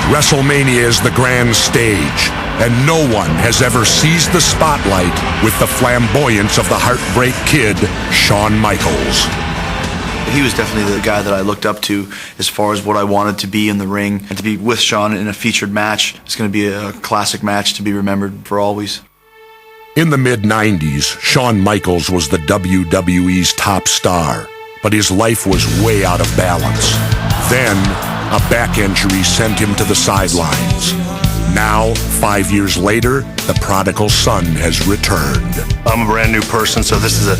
WrestleMania is the grand stage, and no one has ever seized the spotlight with the flamboyance of the Heartbreak Kid, Shawn Michaels. He was definitely the guy that I looked up to as far as what I wanted to be in the ring. And to be with Shawn in a featured match, it's going to be a classic match to be remembered for always. In the mid-90s, Shawn Michaels was the WWE's top star, but his life was way out of balance. Then, a back injury sent him to the sidelines. Now, 5 years later, the prodigal son has returned. I'm a brand new person, so this is a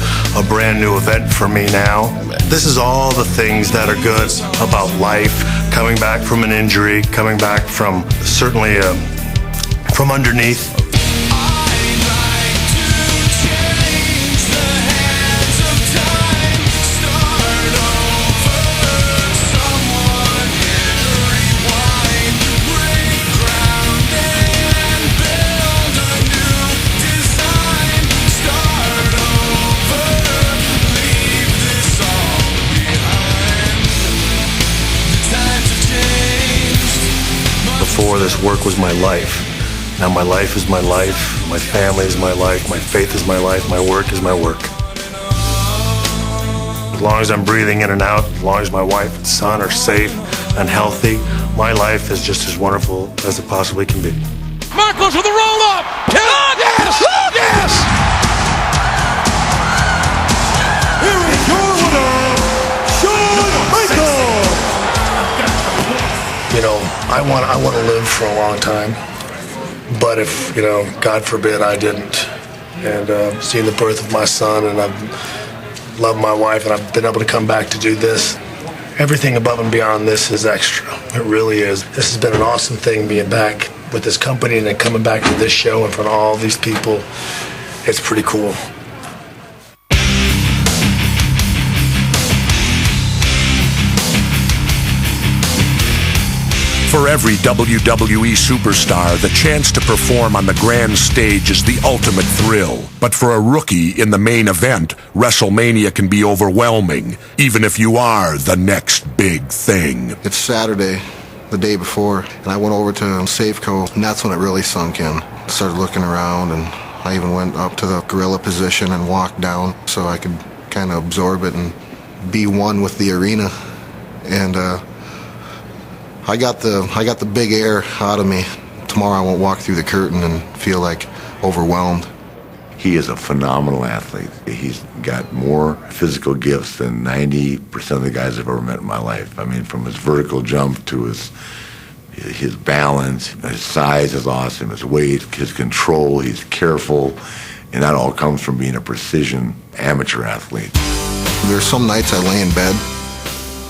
brand new event for me now. This is all the things that are good about life, coming back from an injury, coming back from certainly from underneath. Before, this work was my life. Now my life is my life, my family is my life, my faith is my life, my work is my work. As long as I'm breathing in and out, as long as my wife and son are safe and healthy, my life is just as wonderful as it possibly can be. Michaels with a roll-up! Yes! Yes! Here is your winner, Shawn Michaels! You know, I want to live for a long time, but if, God forbid I didn't, and seeing the birth of my son, and I've loved my wife, and I've been able to come back to do this, everything above and beyond this is extra. It really is. This has been an awesome thing, being back with this company and then coming back to this show in front of all these people. It's pretty cool. For every WWE superstar, the chance to perform on the grand stage is the ultimate thrill. But for a rookie in the main event, WrestleMania can be overwhelming, even if you are the next big thing. It's Saturday, the day before, and I went over to Safeco, and that's when it really sunk in. Started looking around, and I even went up to the gorilla position and walked down so I could kind of absorb it and be one with the arena. And I got the big air out of me. Tomorrow I won't walk through the curtain and feel like overwhelmed. He is a phenomenal athlete. He's got more physical gifts than 90% of the guys I've ever met in my life. I mean, from his vertical jump to his balance, his size is awesome, his weight, his control, he's careful, and that all comes from being a precision amateur athlete. There's some nights I lay in bed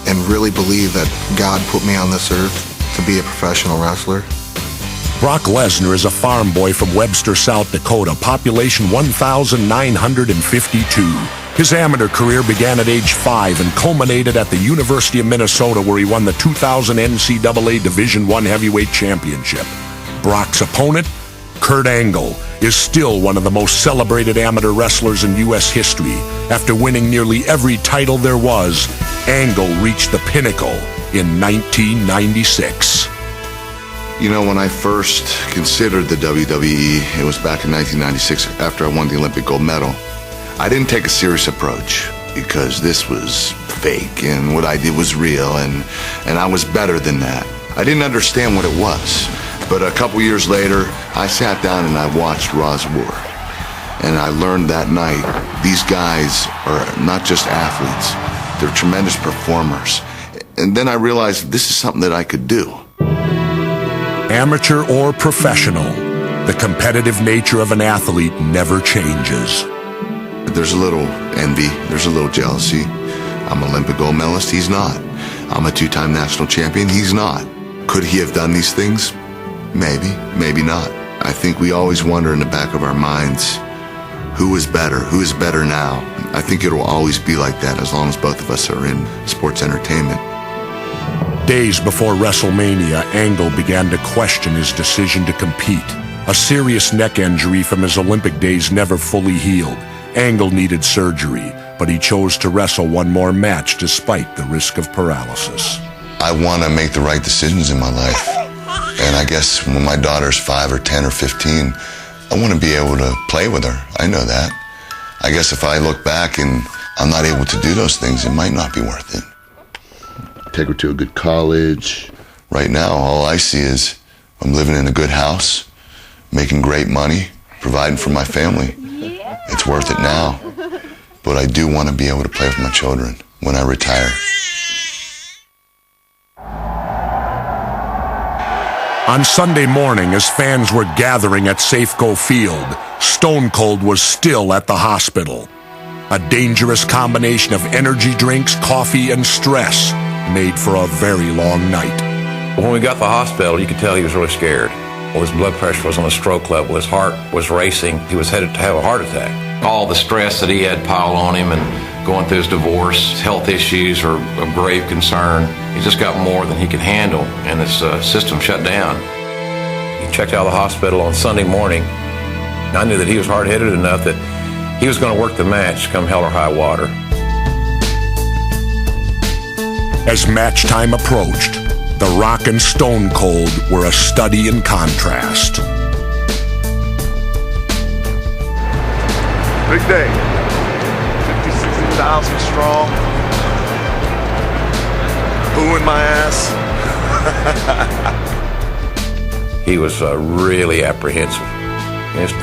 and really believe that God put me on this earth to be a professional wrestler. Brock Lesnar is a farm boy from Webster, South Dakota, population 1,952. His amateur career began at age 5 and culminated at the University of Minnesota, where he won the 2000 NCAA Division I Heavyweight Championship. Brock's opponent, Kurt Angle, is still one of the most celebrated amateur wrestlers in U.S. history. After winning nearly every title there was, Angle reached the pinnacle in 1996. You know, when I first considered the WWE, it was back in 1996 after I won the Olympic gold medal. I didn't take a serious approach because this was fake and what I did was real, and I was better than that. I didn't understand what it was. But a couple years later, I sat down and I watched Raw's War. And I learned that night, these guys are not just athletes, they're tremendous performers. And then I realized this is something that I could do. Amateur or professional, the competitive nature of an athlete never changes. There's a little envy, there's a little jealousy. I'm an Olympic gold medalist, he's not. I'm a 2-time national champion, he's not. Could he have done these things? Maybe, maybe not. I think we always wonder in the back of our minds, who is better now? I think it will always be like that as long as both of us are in sports entertainment. Days before WrestleMania, Angle began to question his decision to compete. A serious neck injury from his Olympic days never fully healed. Angle needed surgery, but he chose to wrestle one more match despite the risk of paralysis. I want to make the right decisions in my life. And I guess when my daughter's 5 or 10 or 15, I want to be able to play with her. I know that. I guess if I look back and I'm not able to do those things, it might not be worth it. Take her to a good college. Right now, all I see is I'm living in a good house, making great money, providing for my family. It's worth it now. But I do want to be able to play with my children when I retire. On Sunday morning, as fans were gathering at Safeco Field, Stone Cold was still at the hospital. A dangerous combination of energy drinks, coffee, and stress made for a very long night. When we got to the hospital, you could tell he was really scared. His blood pressure was on a stroke level. His heart was racing. He was headed to have a heart attack. All the stress that he had piled on him and going through his divorce, health issues are of grave concern. He just got more than he could handle, and his system shut down. He checked out of the hospital on Sunday morning. I knew that he was hard-headed enough that he was going to work the match come hell or high water. As match time approached, The Rock and Stone Cold were a study in contrast. Big day. 50,000 strong. Booing my ass. He was really apprehensive.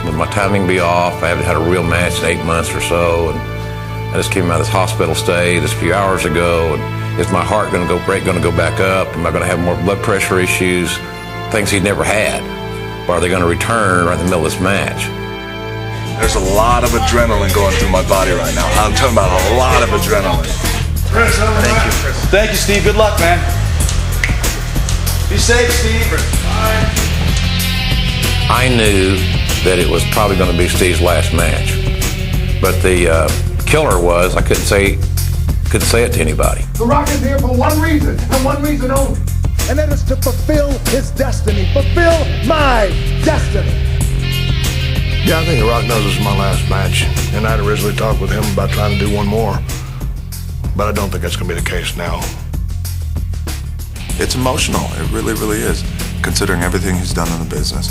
Would my timing be off? I haven't had a real match in 8 months or so, and I just came out of this hospital stay just a few hours ago. And is my heart going to go break? Going to go back up? Am I going to have more blood pressure issues? Things he'd never had. Or are they going to return right in the middle of this match? There's a lot of adrenaline going through my body right now. I'm talking about a lot of adrenaline. Thank you. Thank you, Steve. Good luck, man. Be safe, Steve. I knew that it was probably going to be Steve's last match. But the killer was I couldn't say it to anybody. The Rock is here for one reason, and one reason only. And that is to fulfill his destiny. Fulfill my destiny. Yeah, I think The Rock knows this is my last match, and I'd originally talked with him about trying to do one more, but I don't think that's going to be the case now. It's emotional. It really, really is, considering everything he's done in the business.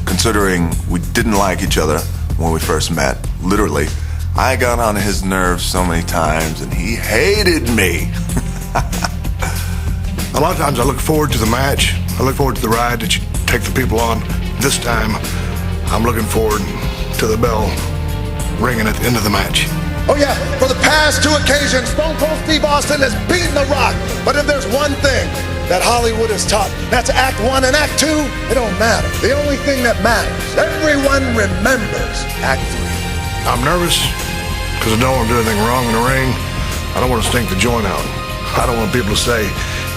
Considering we didn't like each other when we first met, literally. I got on his nerves so many times, and he hated me. A lot of times I look forward to the match. I look forward to the ride that you take the people on. This time, I'm looking forward to the bell ringing at the end of the match. Oh yeah, for the past 2 occasions, Stone Cold Steve Austin has beaten The Rock. But if there's one thing that Hollywood has taught, that's Act 1 and Act 2, it don't matter. The only thing that matters, everyone remembers Act 3. I'm nervous because I don't want to do anything wrong in the ring. I don't want to stink the joint out. I don't want people to say,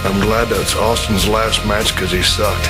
I'm glad that's Austin's last match because he sucked.